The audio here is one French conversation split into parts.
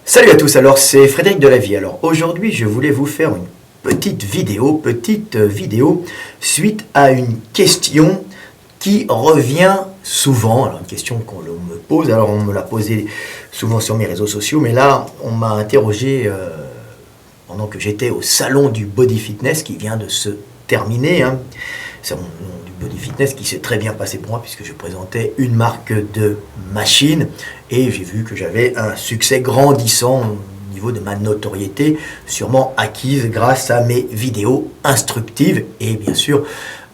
Salut à tous, alors c'est Frédéric Delavie. Alors aujourd'hui je voulais vous faire une petite vidéo suite à une question qui revient souvent. Alors une question qu'on me pose, alors on me l'a posée souvent sur mes réseaux sociaux, mais là on m'a interrogé pendant que j'étais au salon du Body Fitness qui vient de se terminer. Salon du Body Fitness qui s'est très bien passé pour moi puisque je présentais une marque de machine et j'ai vu que j'avais un succès grandissant au niveau de ma notoriété, sûrement acquise grâce à mes vidéos instructives et bien sûr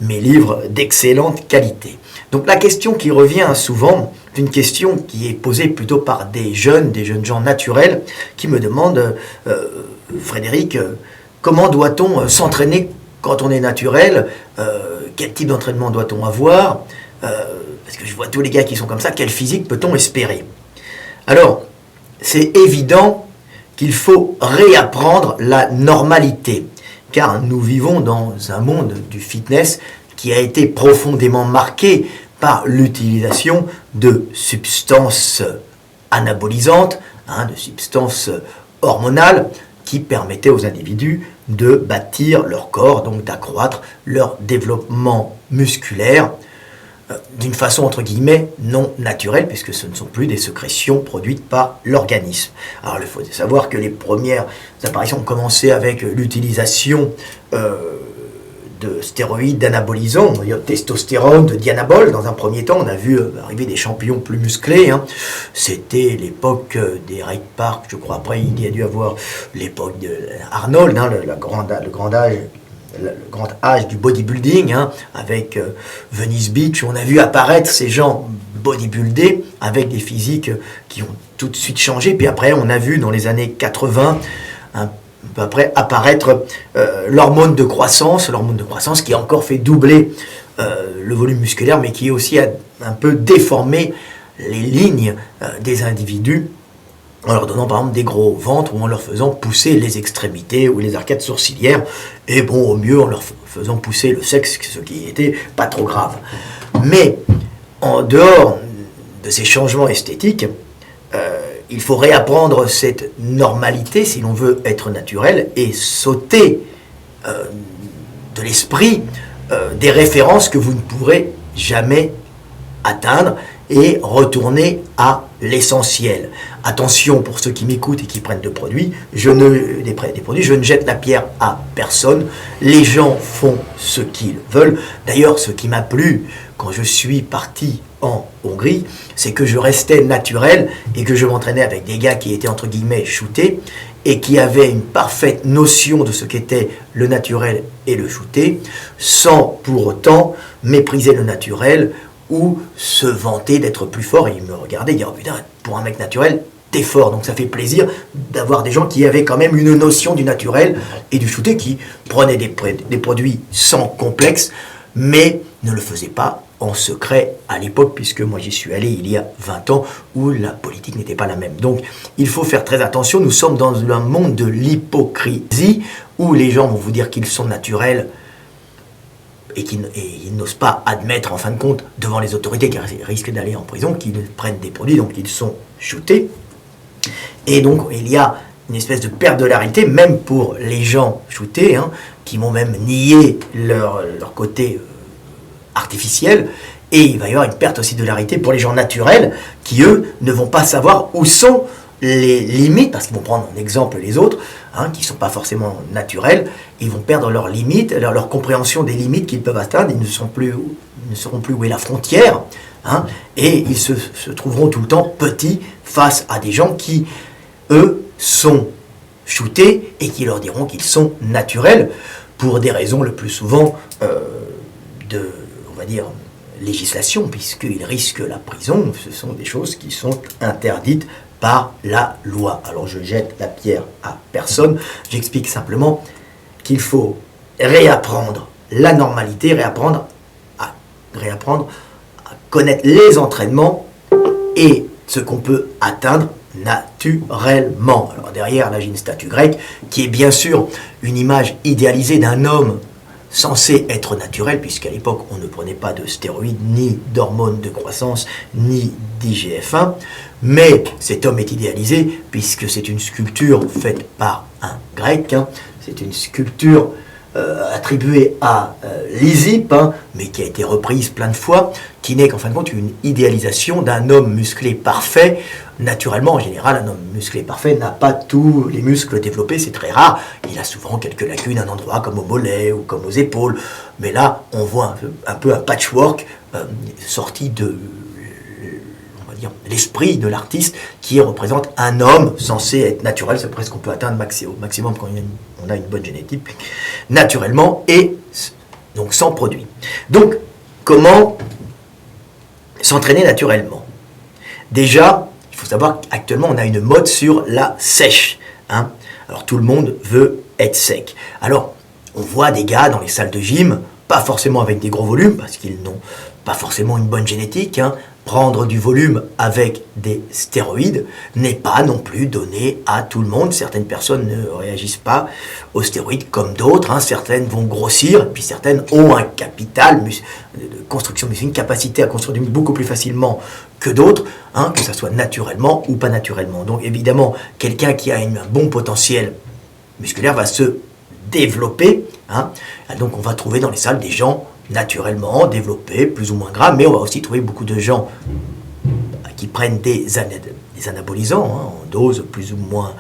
mes livres d'excellente qualité. Donc la question qui revient souvent, c'est une question qui est posée plutôt par des jeunes gens naturels qui me demandent Frédéric, comment doit-on s'entraîner quand on est naturel, quel type d'entraînement doit-on avoir, parce que je vois tous les gars qui sont comme ça, quel physique peut-on espérer? Alors, c'est évident qu'il faut réapprendre la normalité, car nous vivons dans un monde du fitness qui a été profondément marqué par l'utilisation de substances anabolisantes, de substances hormonales, qui permettaient aux individus de bâtir leur corps, donc d'accroître leur développement musculaire d'une façon entre guillemets non naturelle, puisque ce ne sont plus des sécrétions produites par l'organisme. Alors il faut savoir que les premières apparitions ont commencé avec l'utilisation de stéroïdes, d'anabolisants, on va dire testostérone, de dianabol. Dans un premier temps, on a vu arriver des champions plus musclés. C'était l'époque d'Eric Park, je crois. Après, il y a dû avoir l'époque d'Arnold, le grand âge du bodybuilding, avec Venice Beach. On a vu apparaître ces gens bodybuildés avec des physiques qui ont tout de suite changé. Puis après, on a vu dans les années 80, après apparaître l'hormone de croissance qui a encore fait doubler le volume musculaire, mais qui aussi a un peu déformé les lignes des individus, en leur donnant par exemple des gros ventres ou en leur faisant pousser les extrémités ou les arcades sourcilières, et bon, au mieux en leur faisant pousser le sexe, ce qui n'était pas trop grave. Mais en dehors de ces changements esthétiques, il faut réapprendre cette normalité si l'on veut être naturel et sauter de l'esprit des références que vous ne pourrez jamais atteindre et retourner à l'essentiel. Attention pour ceux qui m'écoutent et qui prennent des produits, je ne jette la pierre à personne. Les gens font ce qu'ils veulent. D'ailleurs, ce qui m'a plu quand je suis parti en Hongrie, c'est que je restais naturel et que je m'entraînais avec des gars qui étaient entre guillemets shootés et qui avaient une parfaite notion de ce qu'était le naturel et le shooté, sans pour autant mépriser le naturel ou se vanter d'être plus fort. Et ils me regardaient, ils disaient « Oh putain, pour un mec naturel, t'es fort ». Donc ça fait plaisir d'avoir des gens qui avaient quand même une notion du naturel et du shooté, qui prenaient des produits sans complexe, mais ne le faisaient pas en secret à l'époque, puisque moi j'y suis allé il y a 20 ans, où la politique n'était pas la même. Donc il faut faire très attention, nous sommes dans un monde de l'hypocrisie, où les gens vont vous dire qu'ils sont naturels, et ils n'osent pas admettre en fin de compte devant les autorités, car ils risquent d'aller en prison, qu'ils prennent des produits, donc ils sont shootés. Et donc il y a une espèce de perte de larité, même pour les gens shootés, qui vont même nier leur côté artificiel, et il va y avoir une perte aussi de larité pour les gens naturels, qui eux ne vont pas savoir où sont les limites, parce qu'ils vont prendre en exemple les autres, qui ne sont pas forcément naturels, ils vont perdre leurs limites, leur compréhension des limites qu'ils peuvent atteindre, ils ne sauront plus où est la frontière, et ils se trouveront tout le temps petits face à des gens qui, eux, sont shootés et qui leur diront qu'ils sont naturels pour des raisons le plus souvent on va dire, législation, puisqu'ils risquent la prison. Ce sont des choses qui sont interdites par la loi. Alors je jette la pierre à personne, j'explique simplement qu'il faut réapprendre la normalité, réapprendre à connaître les entraînements et ce qu'on peut atteindre naturellement. Alors derrière, là j'ai une statue grecque qui est bien sûr une image idéalisée d'un homme censé être naturel, puisqu'à l'époque on ne prenait pas de stéroïdes, ni d'hormones de croissance, ni d'IGF-1, mais cet homme est idéalisé, puisque c'est une sculpture faite par un grec, c'est une sculpture attribuée à Lysippe, mais qui a été reprise plein de fois, qui n'est qu'en fin de compte une idéalisation d'un homme musclé parfait. Naturellement, en général, un homme musclé parfait n'a pas tous les muscles développés, c'est très rare. Il a souvent quelques lacunes à un endroit, comme au mollet ou comme aux épaules. Mais là, on voit un peu un patchwork sorti de l'esprit de l'artiste qui représente un homme censé être naturel. C'est presque qu'on peut atteindre au maximum quand on a une bonne génétique, naturellement, et donc sans produit. Donc, comment s'entraîner naturellement? Déjà, il faut savoir qu'actuellement, on a une mode sur la sèche. Alors, tout le monde veut être sec. Alors, on voit des gars dans les salles de gym, pas forcément avec des gros volumes, parce qu'ils n'ont pas forcément une bonne génétique. Prendre du volume avec des stéroïdes n'est pas non plus donné à tout le monde. Certaines personnes ne réagissent pas aux stéroïdes comme d'autres. Certaines vont grossir, et puis certaines ont un capital de construction, une capacité à construire du muscle beaucoup plus facilement que d'autres, que ce soit naturellement ou pas naturellement. Donc évidemment, quelqu'un qui a un bon potentiel musculaire va se développer. Donc on va trouver dans les salles des gens naturellement développés, plus ou moins gras, mais on va aussi trouver beaucoup de gens qui prennent des anabolisants en dose plus ou moins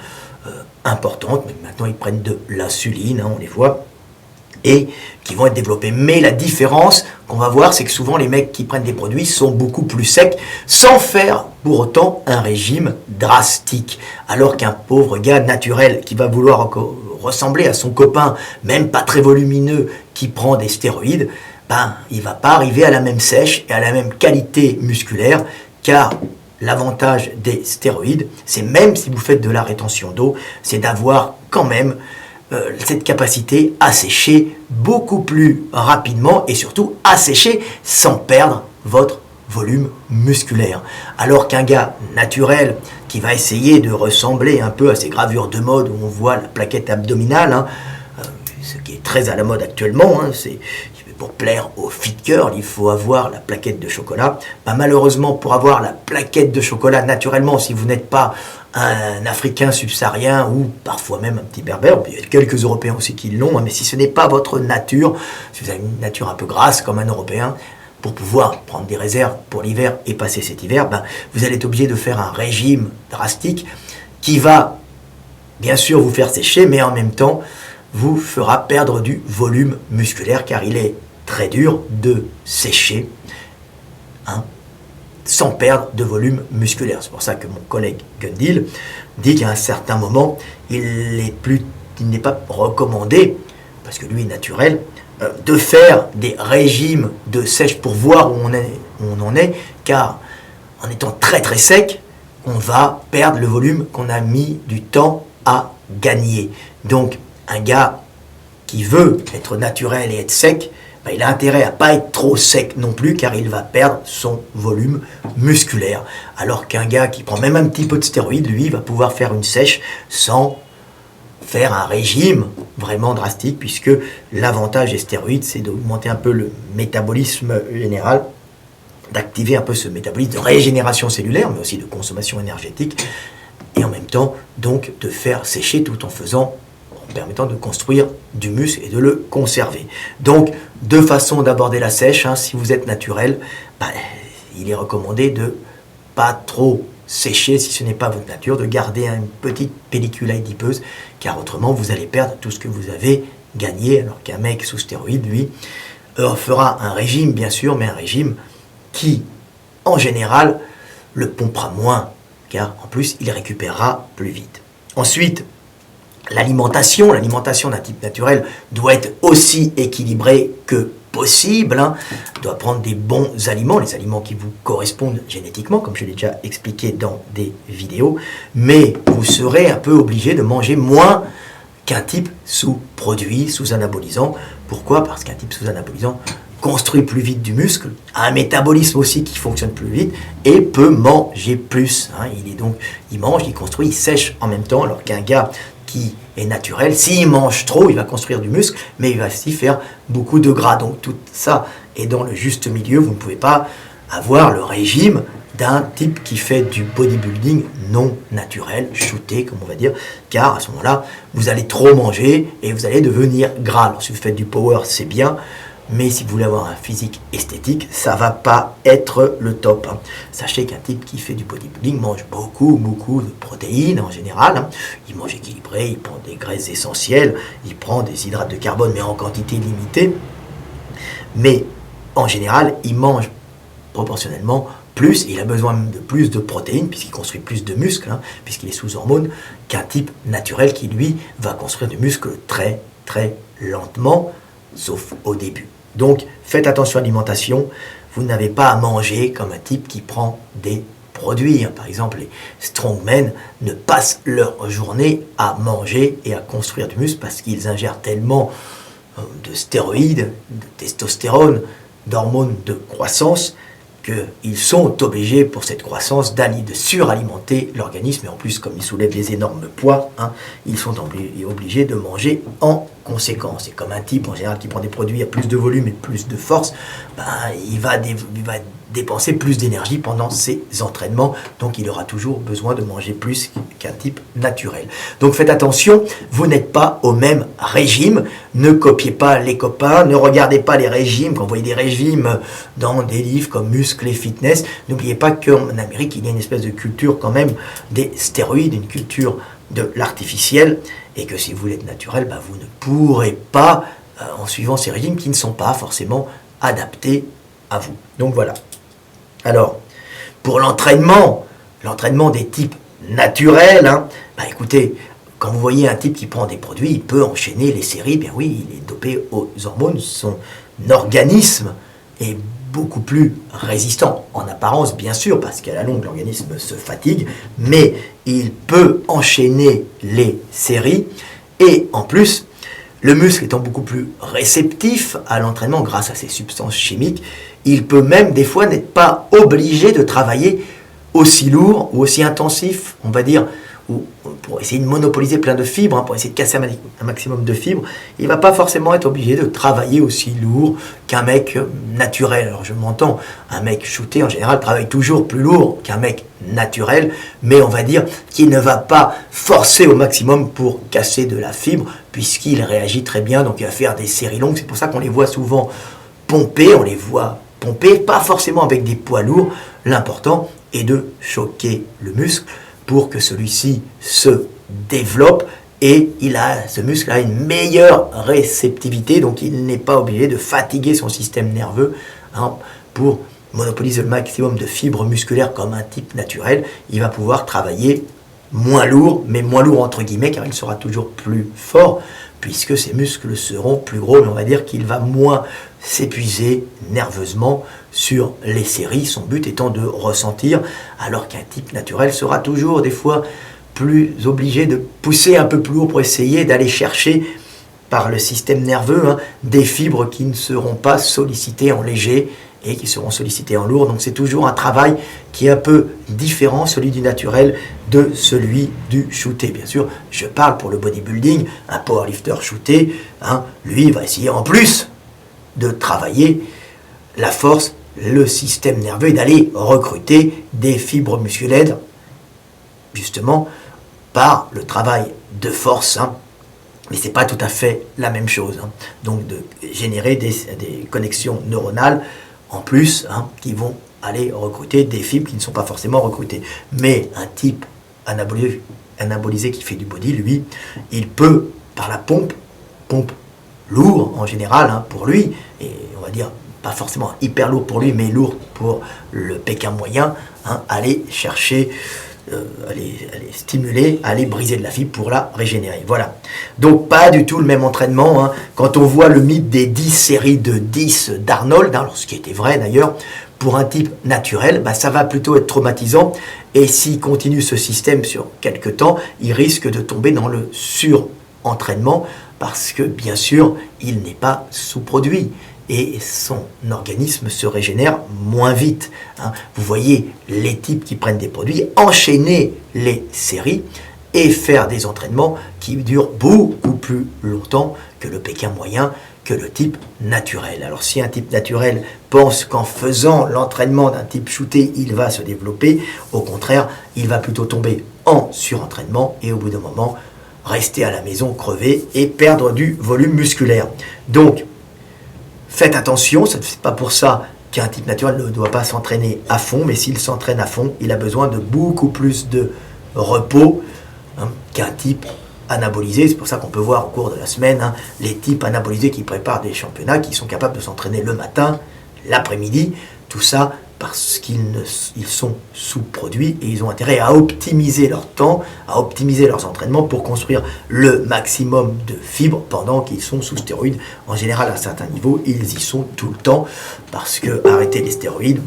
importante. Maintenant, ils prennent de l'insuline, on les voit, et qui vont être développés. Mais la différence qu'on va voir, c'est que souvent les mecs qui prennent des produits sont beaucoup plus secs, sans faire pour autant un régime drastique. Alors qu'un pauvre gars naturel qui va vouloir encore ressembler à son copain, même pas très volumineux, qui prend des stéroïdes, il ne va pas arriver à la même sèche et à la même qualité musculaire, car l'avantage des stéroïdes, c'est même si vous faites de la rétention d'eau, c'est d'avoir quand même cette capacité à sécher beaucoup plus rapidement et surtout à sécher sans perdre votre volume musculaire. Alors qu'un gars naturel qui va essayer de ressembler un peu à ces gravures de mode où on voit la plaquette abdominale, ce qui est très à la mode actuellement, c'est pour plaire aux fit girls, il faut avoir la plaquette de chocolat. Malheureusement, pour avoir la plaquette de chocolat naturellement, si vous n'êtes pas un Africain subsaharien ou parfois même un petit berbère, il y a quelques Européens aussi qui l'ont, mais si ce n'est pas votre nature, si vous avez une nature un peu grasse comme un Européen, pour pouvoir prendre des réserves pour l'hiver et passer cet hiver, vous allez être obligé de faire un régime drastique qui va bien sûr vous faire sécher, mais en même temps vous fera perdre du volume musculaire, car il est très dur de sécher sans perdre de volume musculaire. C'est pour ça que mon collègue Gundil dit qu'à un certain moment, il n'est pas recommandé, parce que lui est naturel, de faire des régimes de sèche pour voir où on en est, car en étant très très sec, on va perdre le volume qu'on a mis du temps à gagner. Donc, un gars qui veut être naturel et être sec, il a intérêt à ne pas être trop sec non plus, car il va perdre son volume musculaire. Alors qu'un gars qui prend même un petit peu de stéroïdes, lui, va pouvoir faire une sèche sans faire un régime vraiment drastique, puisque l'avantage des stéroïdes, c'est d'augmenter un peu le métabolisme général, d'activer un peu ce métabolisme de régénération cellulaire, mais aussi de consommation énergétique, et en même temps, donc, de faire sécher tout en permettant de construire du muscle et de le conserver. Donc, deux façons d'aborder la sèche. Si vous êtes naturel, il est recommandé de pas trop sécher si ce n'est pas votre nature, de garder une petite pellicule adipeuse, car autrement vous allez perdre tout ce que vous avez gagné, alors qu'un mec sous stéroïde, lui, fera un régime, bien sûr, mais un régime qui, en général, le pompera moins, car en plus, il récupérera plus vite. Ensuite, l'alimentation d'un type naturel doit être aussi équilibrée que possible, doit prendre des bons aliments, les aliments qui vous correspondent génétiquement, comme je l'ai déjà expliqué dans des vidéos, mais vous serez un peu obligé de manger moins qu'un type sous produit, sous anabolisant. Pourquoi? Parce qu'un type sous anabolisant construit plus vite du muscle, a un métabolisme aussi qui fonctionne plus vite et peut manger plus. Il mange, il construit, il sèche en même temps, alors qu'un gars qui est naturel, s'il mange trop, il va construire du muscle, mais il va aussi faire beaucoup de gras. Donc tout ça est dans le juste milieu. Vous ne pouvez pas avoir le régime d'un type qui fait du bodybuilding non naturel, shooté comme on va dire, car à ce moment-là, vous allez trop manger et vous allez devenir gras. Alors si vous faites du power, c'est bien, mais si vous voulez avoir un physique esthétique, ça va pas être le top. Sachez qu'un type qui fait du bodybuilding mange beaucoup de protéines en général. Il mange équilibré, il prend des graisses essentielles, il prend des hydrates de carbone, mais en quantité limitée. Mais en général, il mange proportionnellement plus, il a besoin de plus de protéines, puisqu'il construit plus de muscles, puisqu'il est sous hormones, qu'un type naturel qui, lui, va construire du muscle très lentement, sauf au début. Donc, faites attention à l'alimentation. Vous n'avez pas à manger comme un type qui prend des produits. Par exemple, les strongmen ne passent leur journée à manger et à construire du muscle parce qu'ils ingèrent tellement de stéroïdes, de testostérone, d'hormones de croissance, qu'ils sont obligés, pour cette croissance, de suralimenter l'organisme. Et en plus, comme ils soulèvent des énormes poids, ils sont obligés de manger en conséquence. Et comme un type, en général, qui prend des produits à plus de volume et plus de force, il va dépenser plus d'énergie pendant ses entraînements. Donc, il aura toujours besoin de manger plus qu'un type naturel. Donc, faites attention, vous n'êtes pas au même régime. Ne copiez pas les copains, ne regardez pas les régimes. Quand vous voyez des régimes dans des livres comme Muscle et Fitness, n'oubliez pas qu'en Amérique, il y a une espèce de culture quand même des stéroïdes, une culture de l'artificiel, et que si vous voulez être naturel, vous ne pourrez pas, en suivant ces régimes qui ne sont pas forcément adaptés à vous. Donc voilà. Alors, pour l'entraînement des types naturels, écoutez, quand vous voyez un type qui prend des produits, il peut enchaîner les séries, bien oui, il est dopé aux hormones, son organisme est beaucoup plus résistant, en apparence bien sûr, parce qu'à la longue l'organisme se fatigue, mais il peut enchaîner les séries, et en plus, le muscle étant beaucoup plus réceptif à l'entraînement grâce à ces substances chimiques, il peut même des fois n'être pas obligé de travailler aussi lourd ou aussi intensif, on va dire, ou pour essayer de monopoliser plein de fibres, pour essayer de casser un maximum de fibres, il ne va pas forcément être obligé de travailler aussi lourd qu'un mec naturel. Alors je m'entends, un mec shooté en général travaille toujours plus lourd qu'un mec naturel, mais on va dire qu'il ne va pas forcer au maximum pour casser de la fibre, puisqu'il réagit très bien, donc il va faire des séries longues. C'est pour ça qu'on les voit souvent pomper, pas forcément avec des poids lourds. L'important est de choquer le muscle pour que celui-ci se développe, et ce muscle a une meilleure réceptivité, donc il n'est pas obligé de fatiguer son système nerveux pour monopoliser le maximum de fibres musculaires comme un type naturel. Il va pouvoir travailler moins lourd, mais moins lourd entre guillemets, car il sera toujours plus fort, puisque ses muscles seront plus gros, mais on va dire qu'il va moins s'épuiser nerveusement sur les séries, son but étant de ressentir, alors qu'un type naturel sera toujours des fois plus obligé de pousser un peu plus lourd pour essayer d'aller chercher par le système nerveux des fibres qui ne seront pas sollicitées en léger et qui seront sollicitées en lourd. Donc c'est toujours un travail qui est un peu différent, celui du naturel, de celui du shooté. Bien sûr, je parle pour le bodybuilding, un powerlifter shooté, lui va essayer en plus de travailler la force, le système nerveux, et d'aller recruter des fibres musculaires, justement, par le travail de force. Mais ce n'est pas tout à fait la même chose. Donc de générer des connexions neuronales en plus, qui vont aller recruter des fibres qui ne sont pas forcément recrutées. Mais un type anabolisé qui fait du body, lui, il peut, par la pompe lourd en général pour lui, et on va dire pas forcément hyper lourd pour lui, mais lourd pour le Pékin moyen, aller chercher, aller stimuler, aller briser de la fibre pour la régénérer. Voilà. Donc pas du tout le même entraînement. Quand on voit le mythe des 10 séries de 10 d'Arnold, ce qui était vrai d'ailleurs, pour un type naturel, ça va plutôt être traumatisant, et s'il continue ce système sur quelques temps, il risque de tomber dans le surentraînement, parce que bien sûr, il n'est pas sous-produit et son organisme se régénère moins vite. Vous voyez les types qui prennent des produits enchaîner les séries, et faire des entraînements qui durent beaucoup plus longtemps que le Pékin moyen, que le type naturel. Alors si un type naturel pense qu'en faisant l'entraînement d'un type shooté, il va se développer, au contraire, il va plutôt tomber en surentraînement et au bout d'un moment, rester à la maison crever et perdre du volume musculaire. Donc, faites attention, ce n'est pas pour ça qu'un type naturel ne doit pas s'entraîner à fond, mais s'il s'entraîne à fond, il a besoin de beaucoup plus de repos qu'un type anabolisé. C'est pour ça qu'on peut voir au cours de la semaine les types anabolisés qui préparent des championnats, qui sont capables de s'entraîner le matin, l'après-midi, tout ça parce ils sont sous-produits et ils ont intérêt à optimiser leur temps, à optimiser leurs entraînements pour construire le maximum de fibres pendant qu'ils sont sous stéroïdes. En général, à un certain niveau, ils y sont tout le temps parce que arrêter les stéroïdes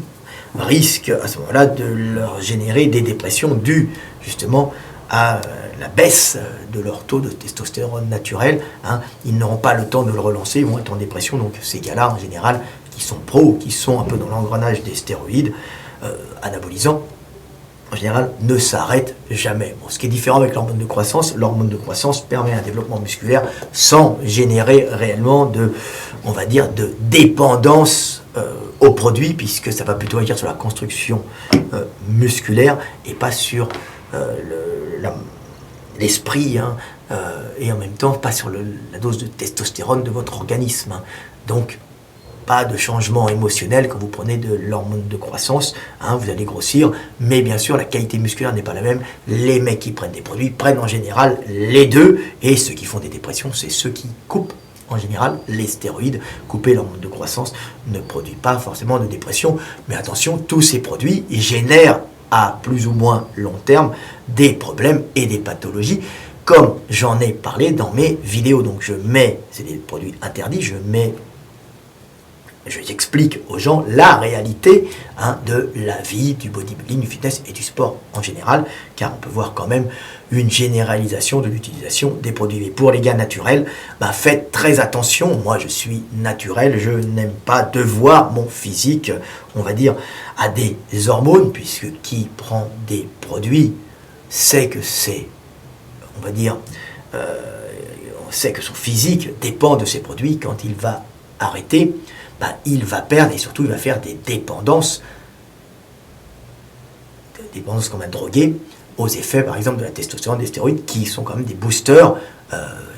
risque à ce moment-là de leur générer des dépressions dues justement à la baisse de leur taux de testostérone naturel. Ils n'auront pas le temps de le relancer, ils vont être en dépression. Donc ces gars-là, en général, qui sont pros, qui sont un peu dans l'engrenage des stéroïdes anabolisants, en général, ne s'arrêtent jamais. Bon, ce qui est différent avec l'hormone de croissance permet un développement musculaire sans générer réellement de, on va dire, de dépendance aux produits, puisque ça va plutôt agir sur la construction musculaire et pas sur l'esprit, et en même temps pas sur la dose de testostérone de votre organisme. Donc, pas de changement émotionnel quand vous prenez de l'hormone de croissance, vous allez grossir, mais bien sûr la qualité musculaire n'est pas la même. Les mecs qui prennent des produits prennent en général les deux, et ceux qui font des dépressions, c'est ceux qui coupent en général les stéroïdes. Couper l'hormone de croissance ne produit pas forcément de dépression, mais attention, tous ces produits génèrent à plus ou moins long terme des problèmes et des pathologies, comme j'en ai parlé dans mes vidéos. Donc c'est des produits interdits, j'explique aux gens la réalité de la vie, du bodybuilding, du fitness et du sport en général, car on peut voir quand même une généralisation de l'utilisation des produits. Et pour les gars naturels, faites très attention. Moi, je suis naturel, je n'aime pas devoir mon physique, on va dire, à des hormones, puisque qui prend des produits sait que c'est, on va dire, on sait que son physique dépend de ces produits. Quand il va arrêter, il va perdre et surtout il va faire des dépendances comme un drogué aux effets par exemple de la testostérone, des stéroïdes qui sont quand même des boosters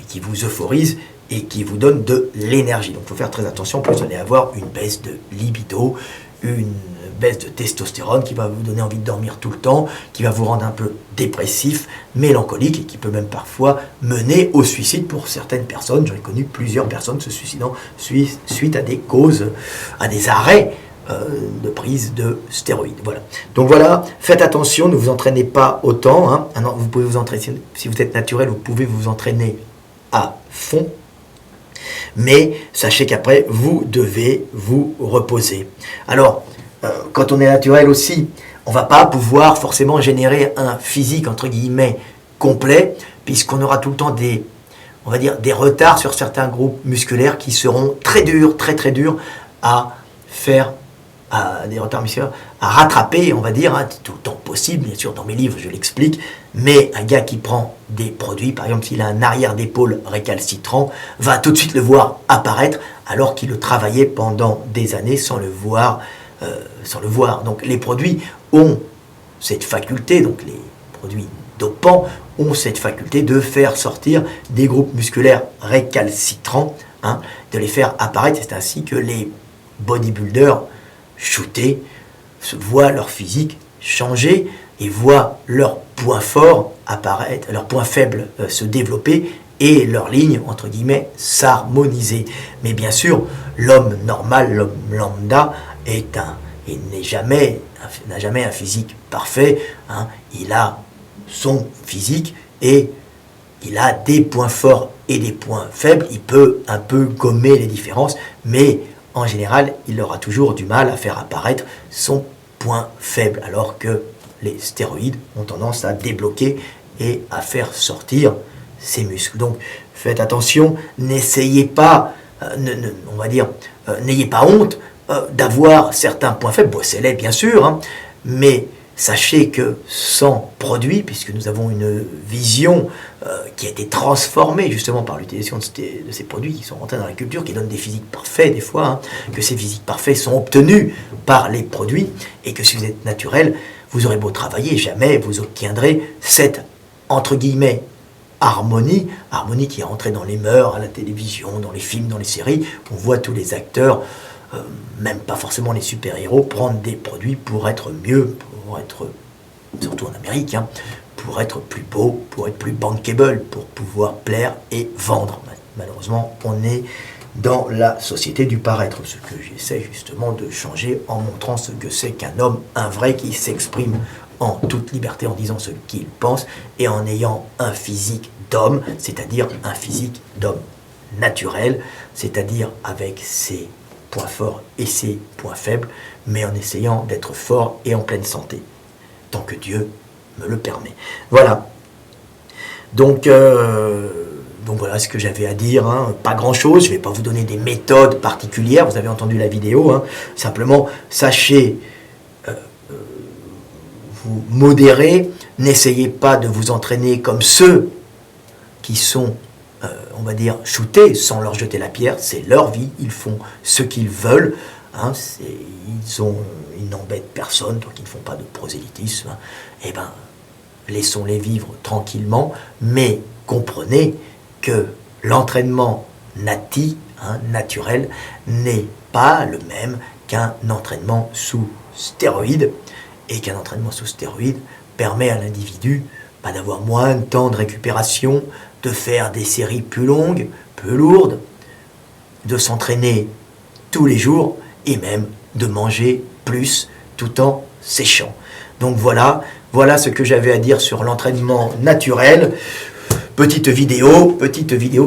qui vous euphorisent et qui vous donnent de l'énergie. Donc il faut faire très attention, plus vous allez avoir une baisse de libido, une baisse de testostérone qui va vous donner envie de dormir tout le temps, qui va vous rendre un peu dépressif, mélancolique et qui peut même parfois mener au suicide pour certaines personnes. J'en ai connu plusieurs personnes se suicidant suite à des causes, à des arrêts de prise de stéroïdes. Voilà. Donc voilà, faites attention, ne vous entraînez pas autant. Vous pouvez vous entraîner, si vous êtes naturel, vous pouvez vous entraîner à fond. Mais sachez qu'après, vous devez vous reposer. Alors, quand on est naturel aussi, on ne va pas pouvoir forcément générer un physique, entre guillemets, complet, puisqu'on aura tout le temps des retards sur certains groupes musculaires qui seront très durs à faire, des retards musculaires à rattraper, on va dire, tout le temps possible, bien sûr, dans mes livres, je l'explique, mais un gars qui prend des produits, par exemple, s'il a un arrière d'épaule récalcitrant, va tout de suite le voir apparaître, alors qu'il le travaillait pendant des années sans le voir. Donc les produits ont cette faculté, donc les produits dopants ont cette faculté de faire sortir des groupes musculaires récalcitrants, de les faire apparaître. C'est ainsi que les bodybuilders shootés voient leur physique changer et voient leurs points forts apparaître, leurs points faibles se développer et leurs lignes, entre guillemets, s'harmoniser. Mais bien sûr, l'homme normal, l'homme lambda, n'a jamais un physique parfait. Il a son physique et il a des points forts et des points faibles. Il peut un peu gommer les différences, mais en général, il aura toujours du mal à faire apparaître son point faible, alors que les stéroïdes ont tendance à débloquer et à faire sortir ses muscles. Donc, faites attention, n'essayez pas, n'ayez pas honte d'avoir certains points faibles. Bossez-les, bien sûr, mais Sachez que sans produits, puisque nous avons une vision qui a été transformée justement par l'utilisation de ces produits qui sont rentrés dans la culture, qui donnent des physiques parfaits des fois, hein, que ces physiques parfaits sont obtenus par les produits, et que si vous êtes naturel, vous aurez beau travailler, jamais vous obtiendrez cette, entre guillemets, harmonie qui est rentrée dans les mœurs, à la télévision, dans les films, dans les séries. On voit tous les acteurs, même pas forcément les super-héros, prendre des produits pour être mieux, pour être, surtout en Amérique, hein, pour être plus beau, pour être plus bankable, pour pouvoir plaire et vendre. Malheureusement, on est dans la société du paraître, ce que j'essaie justement de changer en montrant ce que c'est qu'un homme, un vrai qui s'exprime en toute liberté en disant ce qu'il pense et en ayant un physique d'homme, c'est-à-dire un physique d'homme naturel, c'est-à-dire avec ses points forts et ses points faibles, mais en essayant d'être fort et en pleine santé, tant que Dieu me le permet. Voilà. Donc voilà ce que j'avais à dire, hein. Pas grand-chose, je ne vais pas vous donner des méthodes particulières, vous avez entendu la vidéo, hein. Simplement, sachez vous modérer, n'essayez pas de vous entraîner comme ceux qui sont, on va dire, shootés sans leur jeter la pierre, c'est leur vie, ils font ce qu'ils veulent, hein, ils n'embêtent personne, donc ils ne font pas de prosélytisme, hein. Eh bien, laissons-les vivre tranquillement, mais comprenez que l'entraînement naturel, n'est pas le même qu'un entraînement sous stéroïdes, et qu'un entraînement sous stéroïdes permet à l'individu d'avoir moins de temps de récupération, de faire des séries plus longues, plus lourdes, de s'entraîner tous les jours, et même de manger plus tout en séchant. Donc voilà ce que j'avais à dire sur l'entraînement naturel. Petite vidéo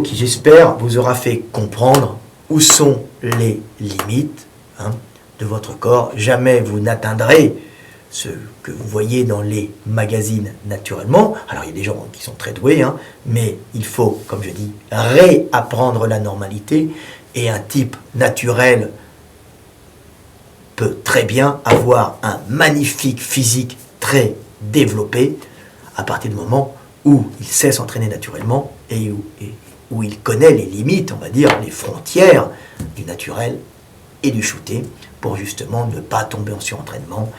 qui, j'espère, vous aura fait comprendre où sont les limites, hein, de votre corps. Jamais vous n'atteindrez ce que vous voyez dans les magazines naturellement. Alors il y a des gens qui sont très doués, hein, mais il faut, comme je dis, réapprendre la normalité, et un type naturel peut très bien avoir un magnifique physique très développé à partir du moment où il sait s'entraîner naturellement et où il connaît les limites, on va dire, les frontières du naturel et du shooté, pour justement ne pas tomber en surentraînement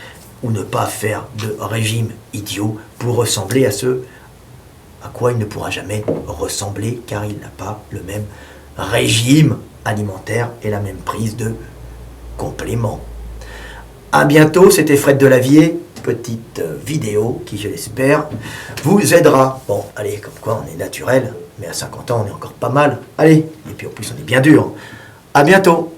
ou ne pas faire de régime idiot pour ressembler à ce à quoi il ne pourra jamais ressembler, car il n'a pas le même régime alimentaire et la même prise de compléments. À bientôt, c'était Fred Delavier, petite vidéo qui, je l'espère, vous aidera. Bon, allez, comme quoi on est naturel, mais à 50 ans on est encore pas mal. Allez, et puis en plus on est bien dur. À bientôt.